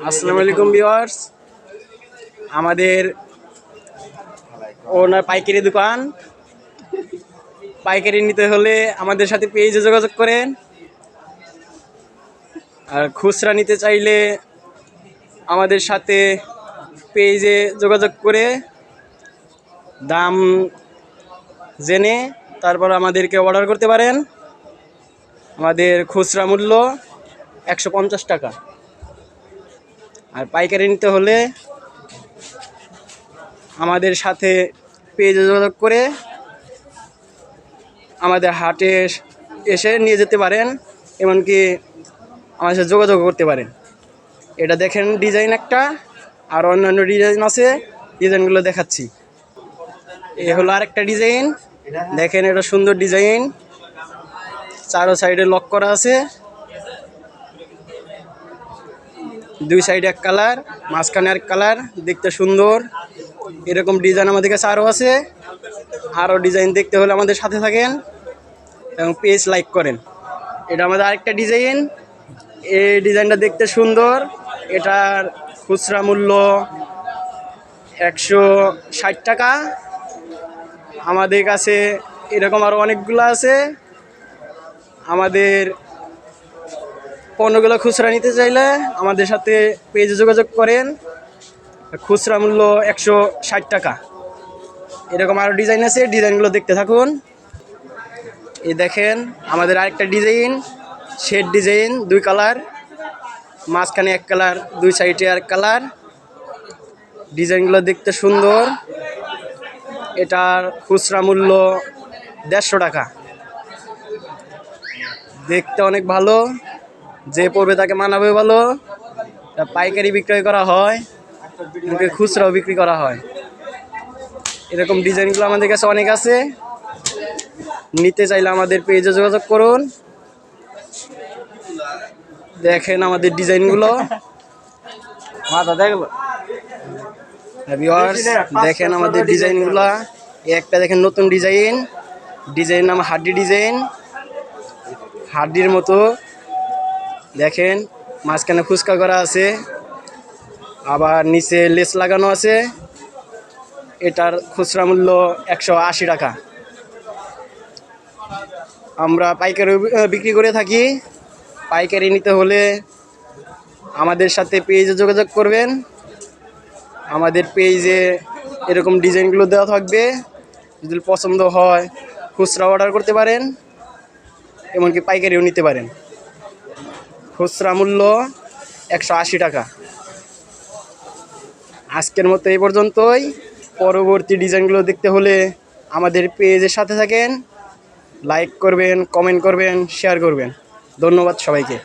আসসালামু আলাইকুম ভিউয়ার্স, আমাদের ওনার পাইকারি দোকান। পাইকারি নিতে হলে আমাদের সাথে পেজে যোগাযোগ করেন, আর খুচরা নিতে চাইলে আমাদের সাথে পেজে যোগাযোগ করে দাম জেনে তারপর আমাদেরকে অর্ডার করতে পারেন। আমাদের খুচরা মূল্য 150 টাকা, আর পাইকারি নিতে হলে আমাদের সাথে পেজে যোগাযোগ করে আমাদের হাটে এসে নিয়ে যেতে পারেন, এমনকি আমাদের সাথে যোগাযোগ করতে পারেন। এটা দেখেন ডিজাইন একটা, আর অন্যান্য ডিজাইন আছে, ডিজাইনগুলো দেখাচ্ছি। এ হলো আরেকটা ডিজাইন, দেখেন এটা সুন্দর ডিজাইন, চারো সাইডে লক করা আছে, দুই সাইডে এক কালার, মাঝখানে এক কালার, দেখতে সুন্দর। এরকম ডিজাইন আমাদের কাছে আরও আছে। আরও ডিজাইন দেখতে হলে আমাদের সাথে থাকেন এবং পেজ লাইক করেন। এটা আমাদের আরেকটা ডিজাইন, এই ডিজাইনটা দেখতে সুন্দর। এটার খুচরা মূল্য 160 টাকা। আমাদের কাছে এরকম আরও অনেকগুলো আছে। আমাদের পণ্যগুলো খুচরা নিতে চাইলে আমাদের সাথে পেজে যোগাযোগ করেন। খুচরা মূল্য 160 টাকা। এরকম আরও ডিজাইন আছে, ডিজাইনগুলো দেখতে থাকুন। এই দেখেন আমাদের আরেকটা ডিজাইন, শেড ডিজাইন, দুই কালার, মাঝখানে এক কালার, দুই সাইডে আর কালার। ডিজাইনগুলো দেখতে সুন্দর। এটার খুচরা মূল্য 150 টাকা। দেখতে অনেক ভালো, যে পড়বে তাকে মানাবে ভালো। পাইকারি বিক্রয় করা হয়, খুচরাও বিক্রি করা হয়। এরকম ডিজাইনগুলো আমাদের কাছে অনেক আছে। নিতে চাইলে আমাদের পেজে যোগাযোগ করুন। দেখেন আমাদের ডিজাইনগুলো, দেখেন আমাদের ডিজাইনগুলো। একটা দেখেন নতুন ডিজাইন, ডিজাইন নাম হাড্ডি ডিজাইন, হাড্ডির মতো। দেখেন মাঝখানে ফুচকা করা আছে, আবার নিচে লেস লাগানো আছে। এটার খুচরা মূল্য 180 টাকা। আমরা পাইকারি বিক্রি করে থাকি। পাইকারি নিতে হলে আমাদের সাথে পেজে যোগাযোগ করবেন। আমাদের পেজে এরকম ডিজাইনগুলো দেওয়া থাকবে, যদি পছন্দ হয় খুচরা অর্ডার করতে পারেন, এমনকি পাইকারিও নিতে পারেন। খুচরা মূল্য 180 টাকা। আজকের মতো এই পর্যন্তই। পরবর্তী ডিজাইনগুলো দেখতে হলে আমাদের পেজের সাথে থাকেন, লাইক করবেন, কমেন্ট করবেন, শেয়ার করবেন। ধন্যবাদ সবাইকে।